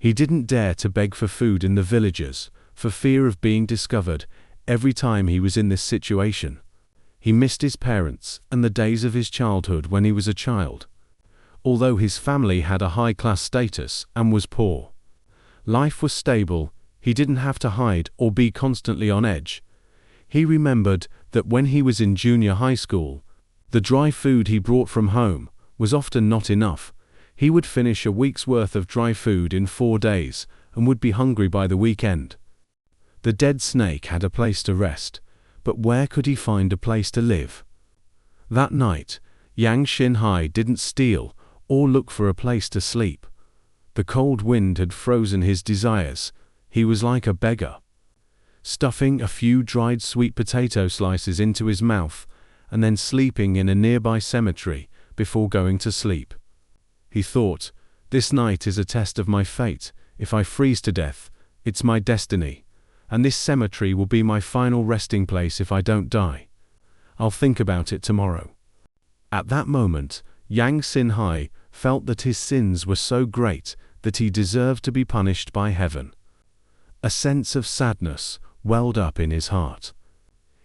He didn't dare to beg for food in the villages, for fear of being discovered. Every time he was in this situation, he missed his parents and the days of his childhood when he was a child. Although his family had a high-class status and was poor, life was stable. He didn't have to hide or be constantly on edge. He remembered that when he was in junior high school, the dry food he brought from home was often not enough. He would finish a week's worth of dry food in 4 days and would be hungry by the weekend. The dead snake had a place to rest, but where could he find a place to live? That night, Yang Xinhai didn't steal or look for a place to sleep. The cold wind had frozen his desires. He was like a beggar, stuffing a few dried sweet potato slices into his mouth and then sleeping in a nearby cemetery before going to sleep. He thought, "This night is a test of my fate. If I freeze to death, it's my destiny, and this cemetery will be my final resting place if I don't die. I'll think about it tomorrow." At that moment, Yang Xinhai felt that his sins were so great that he deserved to be punished by heaven. A sense of sadness welled up in his heart.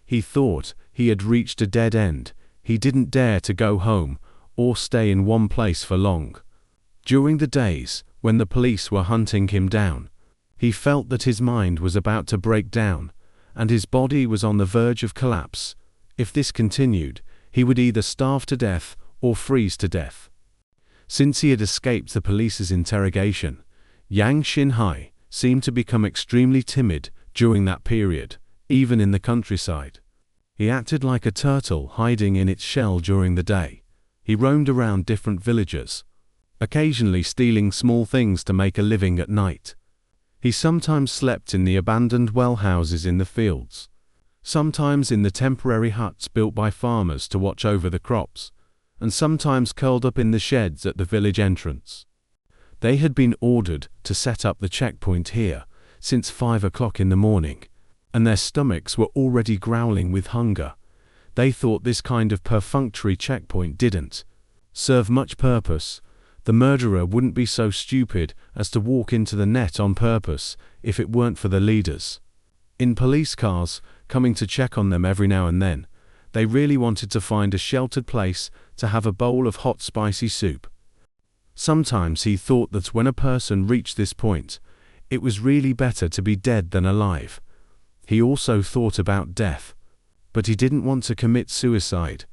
He thought he had reached a dead end. He didn't dare to go home or stay in one place for long. During the days when the police were hunting him down, he felt that his mind was about to break down, and his body was on the verge of collapse. If this continued, he would either starve to death or freeze to death. Since he had escaped the police's interrogation, Yang Xinhai seemed to become extremely timid during that period, even in the countryside. He acted like a turtle hiding in its shell during the day. He roamed around different villages, occasionally stealing small things to make a living at night. He sometimes slept in the abandoned well houses in the fields, sometimes in the temporary huts built by farmers to watch over the crops, and sometimes curled up in the sheds at the village entrance. They had been ordered to set up the checkpoint here since 5 o'clock in the morning, and their stomachs were already growling with hunger. They thought this kind of perfunctory checkpoint didn't serve much purpose. The murderer wouldn't be so stupid as to walk into the net on purpose if it weren't for the leaders in police cars coming to check on them every now and then. They really wanted to find a sheltered place to have a bowl of hot spicy soup. Sometimes he thought that when a person reached this point, it was really better to be dead than alive. He also thought about death, but he didn't want to commit suicide.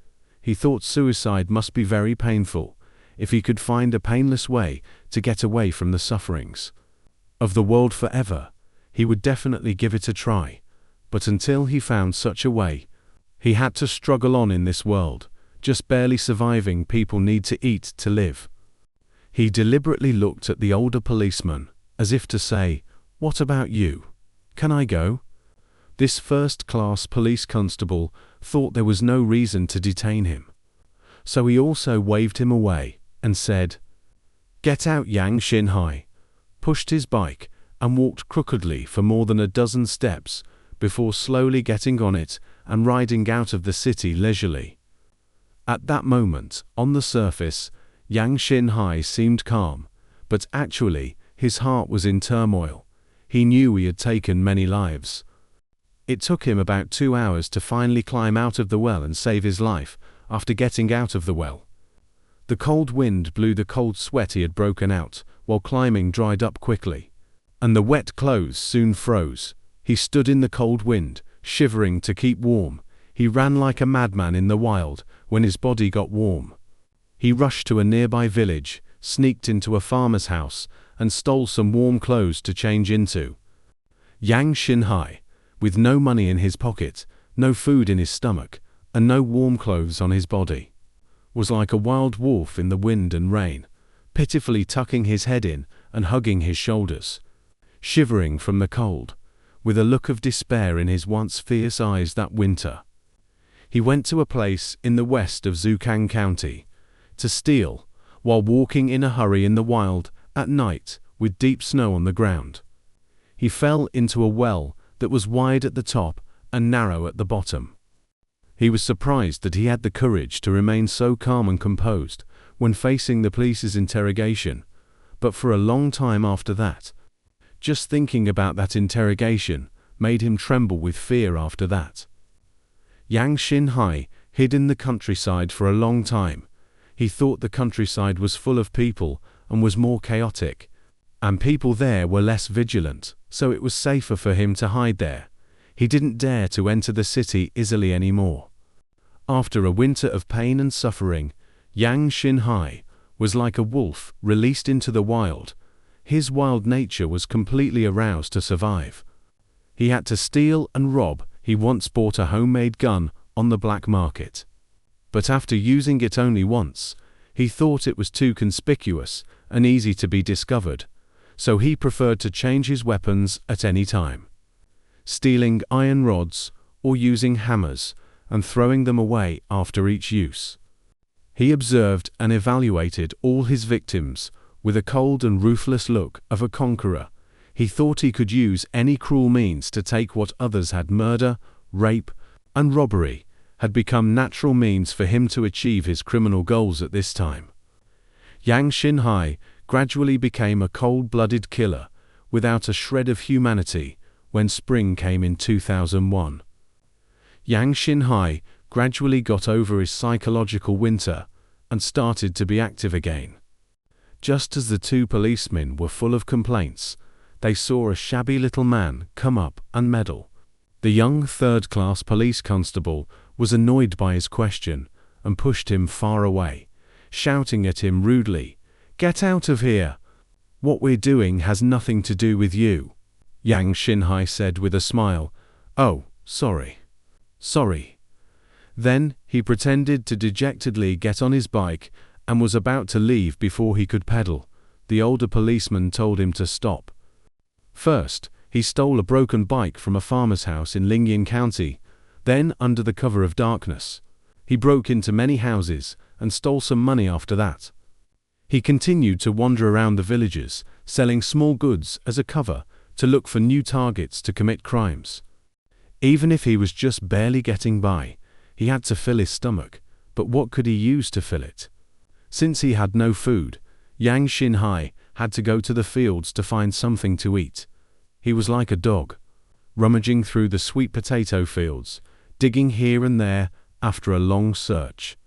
He thought suicide must be very painful. If he could find a painless way to get away from the sufferings of the world forever, he would definitely give it a try. But until he found such a way, he had to struggle on in this world, just barely surviving. People need to eat to live. He deliberately looked at the older policeman, as if to say, "What about you? Can I go?" This first-class police constable thought there was no reason to detain him, so he also waved him away and said, "Get out." Yang Xinhai pushed his bike and walked crookedly for more than a dozen steps before slowly getting on it and riding out of the city leisurely. At that moment, on the surface, Yang Xinhai seemed calm, but actually his heart was in turmoil. He knew he had taken many lives. It took him about 2 hours to finally climb out of the well and save his life. After getting out of the well, the cold wind blew the cold sweat he had broken out while climbing dried up quickly, and the wet clothes soon froze. He stood in the cold wind, shivering to keep warm. He ran like a madman in the wild when his body got warm. He rushed to a nearby village, sneaked into a farmer's house, and stole some warm clothes to change into. Yang Xinhai, with no money in his pocket, no food in his stomach, and no warm clothes on his body, was like a wild wolf in the wind and rain, pitifully tucking his head in and hugging his shoulders, shivering from the cold, with a look of despair in his once fierce eyes. That winter, he went to a place in the west of Zhujiang County to steal, while walking in a hurry in the wild at night with deep snow on the ground. He fell into a well that was wide at the top and narrow at the bottom. He was surprised that he had the courage to remain so calm and composed when facing the police's interrogation, but for a long time after that, Just thinking about that interrogation made him tremble with fear after that. Yang Xinhai hid in the countryside for a long time. He thought the countryside was full of people and was more chaotic, and people there were less vigilant, so it was safer for him to hide there. He didn't dare to enter the city easily anymore. After a winter of pain and suffering, Yang Xinhai was like a wolf released into the wild. His wild nature was completely aroused to survive. He had to steal and rob. He once bought a homemade gun on the black market. But after using it only once, he thought it was too conspicuous and easy to be discovered, so he preferred to change his weapons at any time, stealing iron rods or using hammers and throwing them away after each use. He observed and evaluated all his victims with a cold and ruthless look of a conqueror. He thought he could use any cruel means to take what others had. Murder, rape, and robbery had become natural means for him to achieve his criminal goals at this time. Yang Xinhai gradually became a cold-blooded killer without a shred of humanity when spring came in 2001. Yang Xinhai gradually got over his psychological winter and started to be active again. Just as the two policemen were full of complaints, they saw a shabby little man come up and meddle. The young third-class police constable was annoyed by his question and pushed him far away, shouting at him rudely, "Get out of here! What we're doing has nothing to do with you." Yang Xinhai said with a smile, "Oh, sorry. Sorry." Then he pretended to dejectedly get on his bike and was about to leave before he could pedal. The older policeman told him to stop. First, he stole a broken bike from a farmer's house in Lingyan County. Then, under the cover of darkness, he broke into many houses and stole some money after that. He continued to wander around the villages, selling small goods as a cover to look for new targets to commit crimes. Even if he was just barely getting by, he had to fill his stomach, but what could he use to fill it? Since he had no food, Yang Xinhai had to go to the fields to find something to eat. He was like a dog, rummaging through the sweet potato fields, digging here and there after a long search.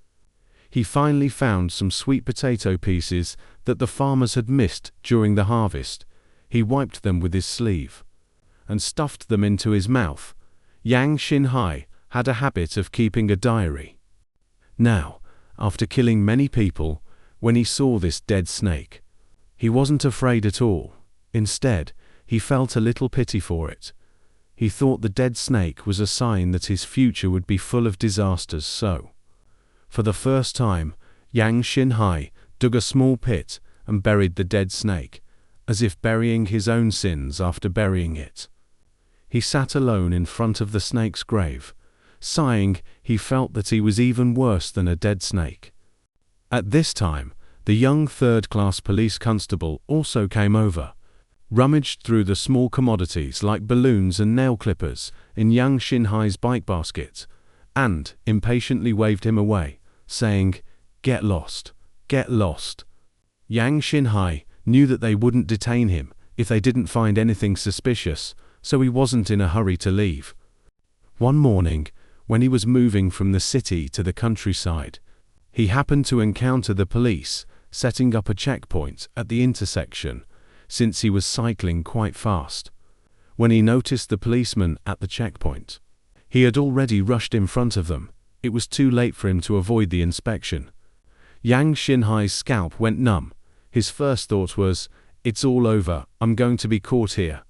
He finally found some sweet potato pieces that the farmers had missed during the harvest. He wiped them with his sleeve and stuffed them into his mouth. Yang Xinhai had a habit of keeping a diary. Now, after killing many people, when he saw this dead snake, he wasn't afraid at all. Instead, he felt a little pity for it. He thought the dead snake was a sign that his future would be full of disasters. So, for the first time, Yang Xinhai dug a small pit and buried the dead snake, as if burying his own sins after burying it. He sat alone in front of the snake's grave. Sighing, he felt that he was even worse than a dead snake. At this time, the young third-class police constable also came over, rummaged through the small commodities like balloons and nail clippers in Yang Xinhai's bike basket, and impatiently waved him away, saying, "Get lost, get lost." Yang Xinhai knew that they wouldn't detain him if they didn't find anything suspicious, so he wasn't in a hurry to leave. One morning, when he was moving from the city to the countryside, he happened to encounter the police setting up a checkpoint at the intersection, since he was cycling quite fast. When he noticed the policeman at the checkpoint, he had already rushed in front of them. It was too late for him to avoid the inspection. Yang Xinhai's scalp went numb. His first thought was, "It's all over, I'm going to be caught here."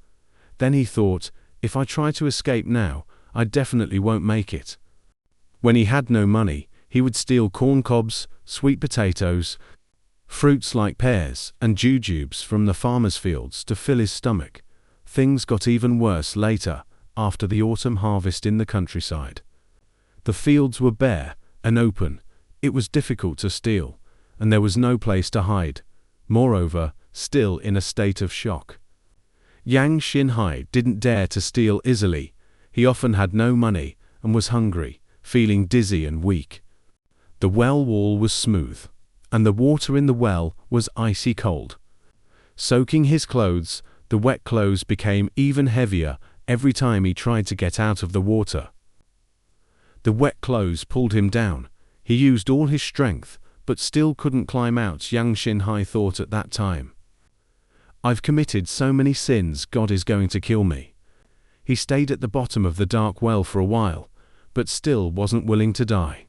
Then he thought, "If I try to escape now, I definitely won't make it." When he had no money, he would steal corn cobs, sweet potatoes, fruits like pears and jujubes from the farmers' fields to fill his stomach. Things got even worse later, after the autumn harvest in the countryside. The fields were bare and open. It was difficult to steal, and there was no place to hide. Moreover, still in a state of shock, Yang Xinhai didn't dare to steal easily. He often had no money and was hungry, feeling dizzy and weak. The well wall was smooth, and the water in the well was icy cold. Soaking his clothes, The wet clothes became even heavier every time he tried to get out of the water. The wet clothes pulled him down. He used all his strength, but still couldn't climb out. Yang Xinhai thought at that time, "I've committed so many sins, God is going to kill me." He stayed at the bottom of the dark well for a while, but still wasn't willing to die.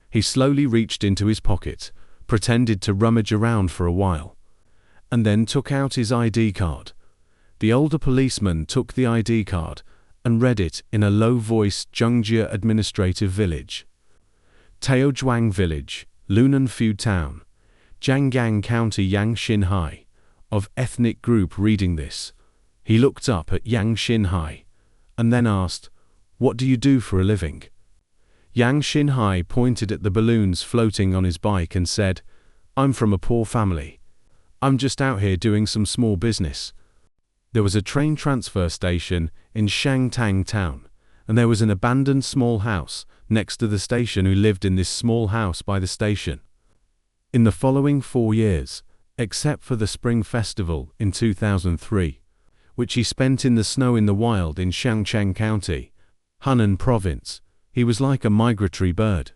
He slowly reached into his pocket, pretended to rummage around for a while, and then took out his ID card. The older policeman took the ID card and read it in a low voice. Zhengjie Administrative Village. Taozhuang Village, Lunanfu Town, Jianggang County. Yang Xinhai, of ethnic group, reading this. He looked up at Yang Xinhai and then asked, "What do you do for a living?" Yang Xinhai pointed at the balloons floating on his bike and said, "I'm from a poor family. I'm just out here doing some small business." There was a train transfer station in Shangtang town, and there was an abandoned small house next to the station. Who lived in this small house by the station? In the following 4 years, except for the Spring Festival in 2003, which he spent in the snow in the wild in Shangcheng County, Hunan Province, he was like a migratory bird,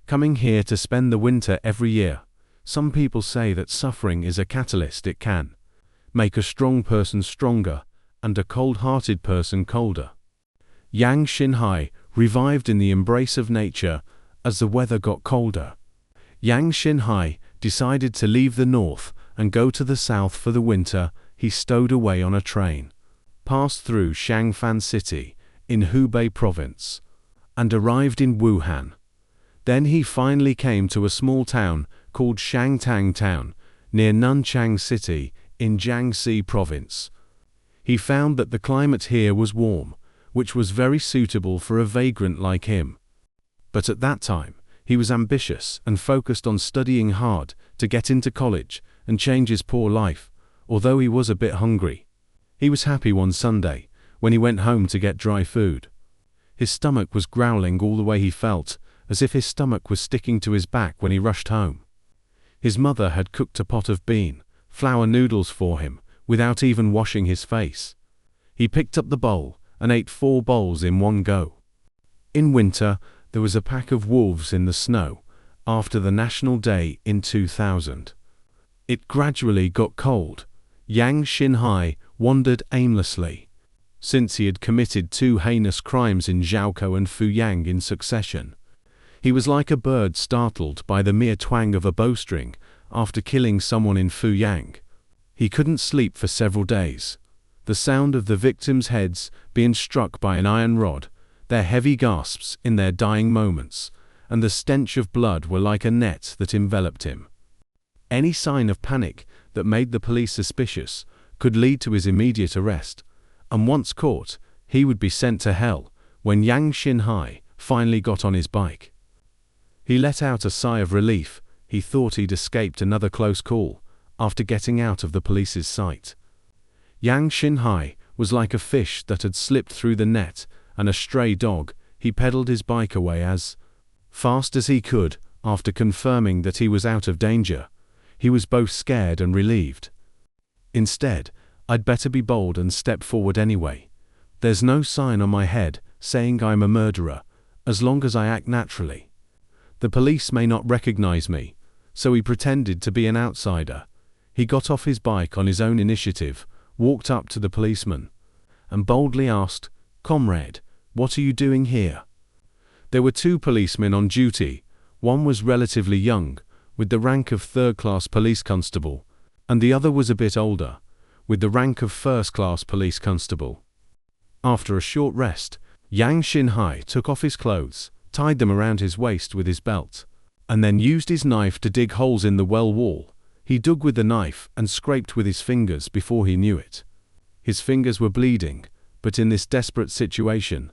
coming here to spend the winter every year. Some people say that suffering is a catalyst. It can make a strong person stronger and a cold-hearted person colder. Yang Xinhai revived in the embrace of nature as the weather got colder. Yang Xinhai decided to leave the north and go to the south for the winter. He stowed away on a train, passed through Shangfan City in Hubei Province, and arrived in Wuhan. Then he finally came to a small town called Shangtang Town, near Nanchang City in Jiangxi Province. He found that the climate here was warm, which was very suitable for a vagrant like him. But at that time, he was ambitious and focused on studying hard to get into college and change his poor life, although he was a bit hungry. He was happy one Sunday when he went home to get dry food. His stomach was growling all the way. He felt as if his stomach was sticking to his back when he rushed home. His mother had cooked a pot of flour noodles for him without even washing his face. He picked up the bowl and ate 4 bowls in one go. In winter, there was a pack of wolves in the snow after the National Day in 2000. It gradually got cold. Yang Xinhai wandered aimlessly. Since he had committed 2 heinous crimes in Zhaokou and Fuyang in succession, he was like a bird startled by the mere twang of a bowstring after killing someone in Fuyang. He couldn't sleep for several days. The sound of the victims' heads being struck by an iron rod, their heavy gasps in their dying moments, and the stench of blood were like a net that enveloped him. Any sign of panic that made the police suspicious could lead to his immediate arrest, and once caught, he would be sent to hell. When Yang Xinhai finally got on his bike, he let out a sigh of relief. He thought he'd escaped another close call after getting out of the police's sight. Yang Xinhai was like a fish that had slipped through the net and a stray dog. He pedaled his bike away as fast as he could. After confirming that he was out of danger, he was both scared and relieved. Instead, I'd better be bold and step forward anyway. There's no sign on my head saying I'm a murderer, as long as I act naturally. The police may not recognize me, so he pretended to be an outsider. He got off his bike on his own initiative, walked up to the policeman, and boldly asked, "Comrade, what are you doing here?" There were 2 policemen on duty. One was relatively young, with the rank of 3rd-class police constable, and the other was a bit older, with the rank of 1st-class police constable. After a short rest, Yang Xinhai took off his clothes, tied them around his waist with his belt, and then used his knife to dig holes in the well wall. He dug with the knife and scraped with his fingers before he knew it. His fingers were bleeding, but in this desperate situation,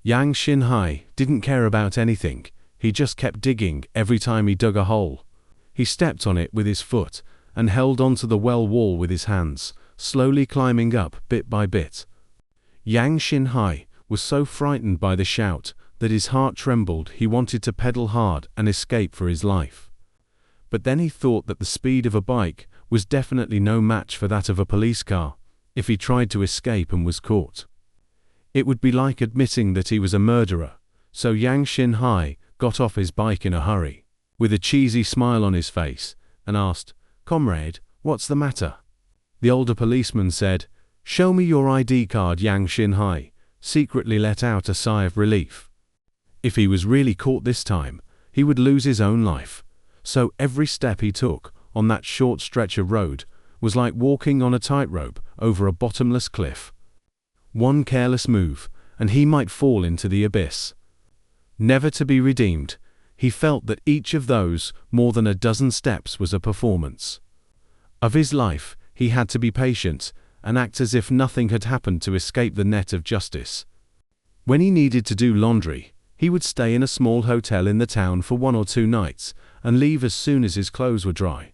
Yang Xinhai didn't care about anything. He just kept digging every time he dug a hole. He stepped on it with his foot and held onto the well wall with his hands, slowly climbing up bit by bit. Yang Xinhai was so frightened by the shout that his heart trembled. He wanted to pedal hard and escape for his life. But then he thought that the speed of a bike was definitely no match for that of a police car. if he tried to escape and was caught. It would be like admitting that he was a murderer, so Yang Xinhai got off his bike in a hurry, with a cheesy smile on his face, and asked, "Comrade, what's the matter?" The older policeman said, "Show me your ID card." Yang Xinhai secretly let out a sigh of relief. If he was really caught this time, he would lose his own life, so every step he took on that short stretch of road was like walking on a tightrope over a bottomless cliff. One careless move, and he might fall into the abyss, never to be redeemed. He felt that each of those more than a dozen steps was a performance of his life. He had to be patient and act as if nothing had happened to escape the net of justice. When he needed to do laundry, he would stay in a small hotel in the town for 1 or 2 nights and leave as soon as his clothes were dry.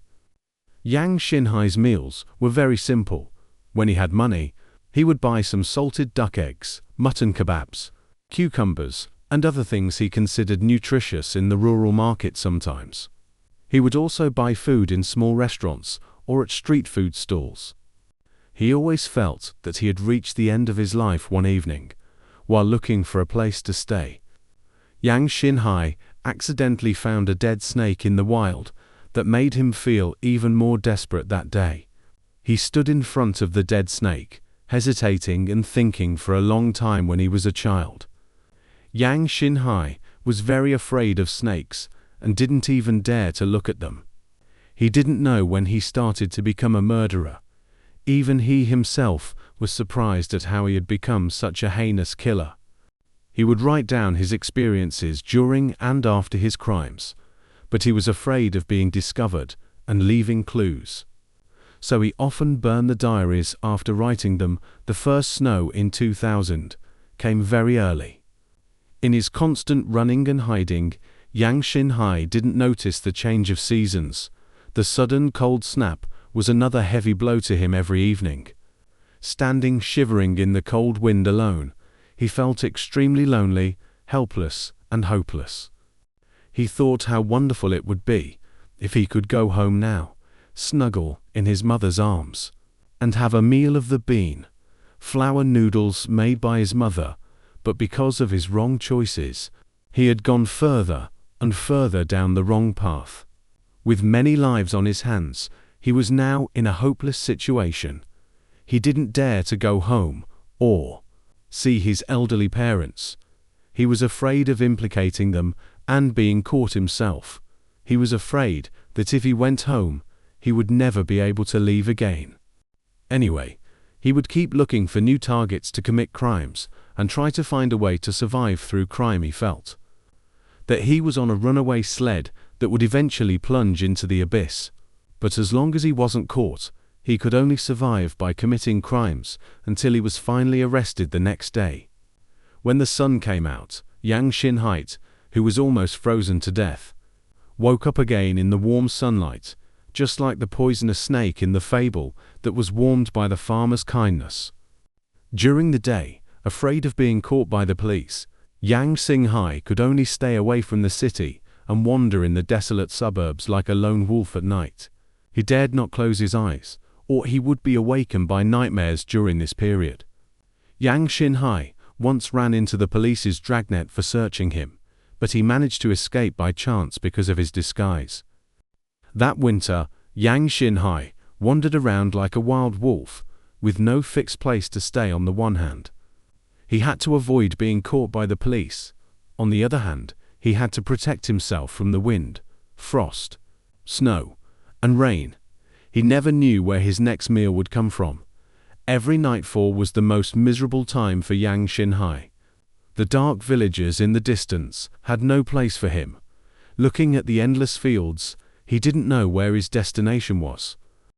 Yang Xinhai's meals were very simple. When he had money, he would buy some salted duck eggs, mutton kebabs, cucumbers, and other things he considered nutritious in the rural market sometimes. He would also buy food in small restaurants or at street food stalls. He always felt that he had reached the end of his life one evening, while looking for a place to stay. Yang Xinhai accidentally found a dead snake in the wild that made him feel even more desperate that day. He stood in front of the dead snake, hesitating and thinking for a long time. When he was a child, Yang Xinhai was very afraid of snakes and didn't even dare to look at them. He didn't know when he started to become a murderer. Even he himself was surprised at how he had become such a heinous killer. He would write down his experiences during and after his crimes, but he was afraid of being discovered and leaving clues. So he often burned the diaries after writing them. The first snow in 2000 came very early. In his constant running and hiding, Yang Xinhai didn't notice the change of seasons. The sudden cold snap was another heavy blow to him every evening. Standing shivering in the cold wind alone, he felt extremely lonely, helpless, and hopeless. He thought how wonderful it would be if he could go home now, snuggle in his mother's arms, and have a meal of the flour noodles made by his mother. But because of his wrong choices, he had gone further and further down the wrong path. With many lives on his hands, he was now in a hopeless situation. He didn't dare to go home or see his elderly parents. He was afraid of implicating them and being caught himself. He was afraid that if he went home, he would never be able to leave again. Anyway, he would keep looking for new targets to commit crimes and try to find a way to survive through crime. He felt that he was on a runaway sled that would eventually plunge into the abyss. But as long as he wasn't caught, he could only survive by committing crimes until he was finally arrested the next day. When the sun came out, Yang Xinhai, who was almost frozen to death, woke up again in the warm sunlight, just like the poisonous snake in the fable that was warmed by the farmer's kindness. During the day, afraid of being caught by the police, Yang Xinhai could only stay away from the city and wander in the desolate suburbs like a lone wolf at night. He dared not close his eyes, or he would be awakened by nightmares during this period. Yang Xinhai once ran into the police's dragnet for searching him, but he managed to escape by chance because of his disguise. That winter, Yang Xinhai wandered around like a wild wolf, with no fixed place to stay. On the one hand, he had to avoid being caught by the police. On the other hand, he had to protect himself from the wind, frost, snow, and rain. He never knew where his next meal would come from. Every nightfall was the most miserable time for Yang Xinhai. The dark villages in the distance had no place for him. Looking at the endless fields, he didn't know where his destination was.